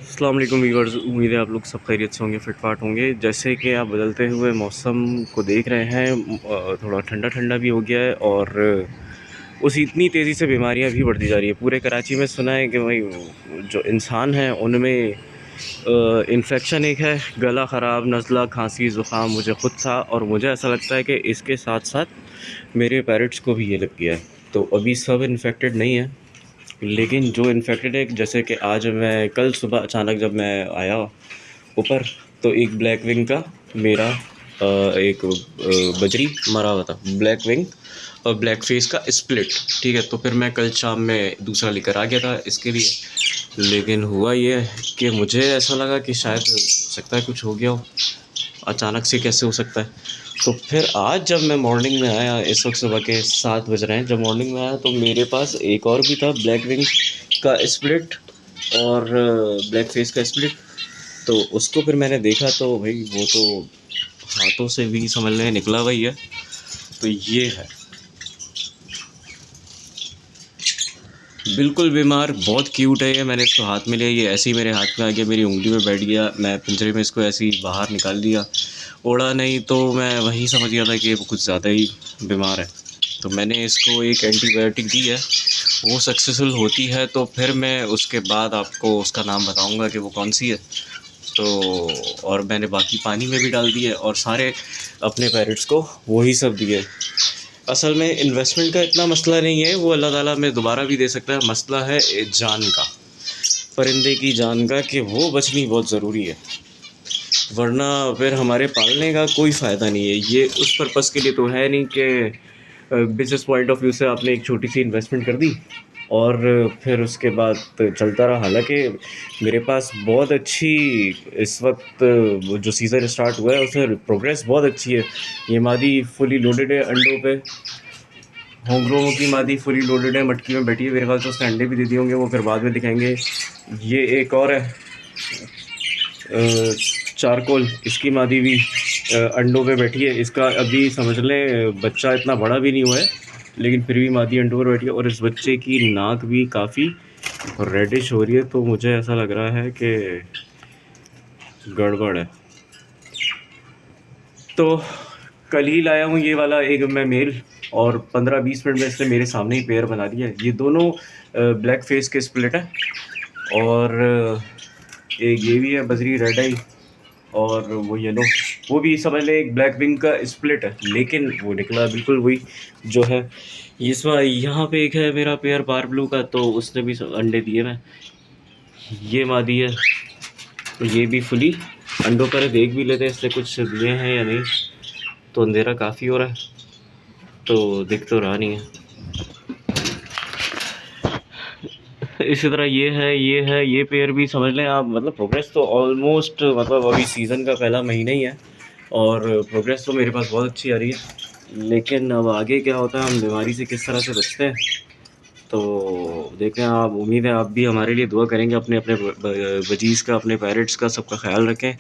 अस्सलाम वालेकुम व्यूअर्स, उम्मीद है आप लोग सब खैरियत से होंगे, फिटफाट होंगे। जैसे कि आप बदलते हुए मौसम को देख रहे हैं, थोड़ा ठंडा ठंडा भी हो गया है और उसी इतनी तेज़ी से बीमारियां भी बढ़ती जा रही है। पूरे कराची में सुना है कि भाई जो इंसान हैं उनमें इन्फेक्शन एक है, गला ख़राब, नज़ला, खांसी, ज़ुकाम मुझे ख़ुद था और मुझे ऐसा लगता है कि इसके साथ साथ मेरे पेरेंट्स को भी ये लग गया है। तो अभी सब इन्फेक्टेड नहीं है, लेकिन जो इन्फेक्टेड है, जैसे कि आज मैं कल सुबह अचानक जब मैं आया ऊपर तो एक ब्लैक विंग का मेरा एक बजरी मरा हुआ था, ब्लैक विंग और ब्लैक फेस का स्प्लिट। ठीक है, तो फिर मैं कल शाम में दूसरा लेकर आ गया था इसके लिए। लेकिन हुआ ये कि मुझे ऐसा लगा कि शायद हो सकता है कुछ हो गया हो, अचानक से कैसे हो सकता है। तो फिर आज जब मैं मॉर्निंग में आया, इस वक्त सुबह के 7 बज रहे हैं, जब मॉर्निंग में आया तो मेरे पास एक और भी था, ब्लैक विंग का स्प्लिट और ब्लैक फेस का स्प्लिट। तो उसको फिर मैंने देखा तो भाई वो तो हाथों से भी समझ लें निकला हुआ ही है। तो ये है बिल्कुल बीमार, बहुत क्यूट है ये। मैंने इसको हाथ में लिया, ये ऐसे ही मेरे हाथ में आ गया, मेरी उंगली में बैठ गया। मैं पिंजरे में इसको ऐसे ही बाहर निकाल दिया, उड़ा नहीं, तो मैं वहीं समझ गया था कि वो कुछ ज़्यादा ही बीमार है। तो मैंने इसको एक एंटीबायोटिक दी है, वो सक्सेसफुल होती है तो फिर मैं उसके बाद आपको उसका नाम बताऊंगा कि वो कौन सी है। तो और मैंने बाकी पानी में भी डाल दिए और सारे अपने पेरेंट्स को वही सब दिए। असल में इन्वेस्टमेंट का इतना मसला नहीं है, वो अल्लाह ताला में दोबारा भी दे सकता है। मसला है जान का, परिंदे की जान का, कि वो बचनी बहुत ज़रूरी है, वरना फिर हमारे पालने का कोई फ़ायदा नहीं है। ये उस पर्पज़ के लिए तो है नहीं कि बिज़नेस पॉइंट ऑफ व्यू से आपने एक छोटी सी इन्वेस्टमेंट कर दी और फिर उसके बाद चलता रहा। हालांकि मेरे पास बहुत अच्छी इस वक्त जो सीज़न स्टार्ट हुआ है उसमें प्रोग्रेस बहुत अच्छी है। ये मादी फुली लोडेड है अंडों पे, होंगरों की मादी फुली लोडेड है, मटकी में बैठी है। मेरे ख्याल से उसने अंडे भी दे दिए होंगे, वो फिर बाद में दिखाएंगे। ये एक और है चारकोल, इसकी मादी भी अंडों पे बैठी है। इसका अभी समझ लें बच्चा इतना बड़ा भी नहीं हुआ है, लेकिन फिर भी मादी अंडों पर बैठी है। और इस बच्चे की नाक भी काफ़ी रेडिश हो रही है, तो मुझे ऐसा लग रहा है कि गड़बड़ है। तो कल ही लाया हूँ ये वाला एक मैं मेल, और 15-20 मिनट में इसने मेरे सामने ही पेयर बना दिया है। ये दोनों ब्लैक फेस के स्प्लिट है और एक ये भी है बजरी रेड आई, और वो येलो, वो भी समझ लें एक ब्लैक विंग का स्प्लिट है, लेकिन वो निकला बिल्कुल वही जो है। इस बार यहाँ पे एक है मेरा पेयर बार ब्लू का, तो उसने भी अंडे दिए। मैं ये मादी है, तो ये भी फुली अंडों पर देख भी लेते हैं इसने कुछ दिए हैं या नहीं। तो अंधेरा काफ़ी हो रहा है तो दिख तो रहा नहीं है। इसी तरह ये पेयर भी समझ लें आप, मतलब प्रोग्रेस तो ऑलमोस्ट, मतलब अभी सीज़न का पहला महीना ही है और प्रोग्रेस तो मेरे पास बहुत अच्छी आ रही है। लेकिन अब आगे क्या होता है, हम बीमारी से किस तरह से बचते हैं, तो देखें आप। उम्मीद है आप भी हमारे लिए दुआ करेंगे, अपने अपने वजीज़ का, अपने पेरेंट्स का, सबका ख्याल रखें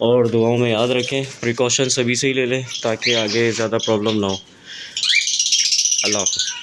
और दुआओं में याद रखें। प्रिकॉशन सभी से ही ले लें ताकि आगे ज़्यादा प्रॉब्लम ना हो। अल्लाह हाफ़िज़।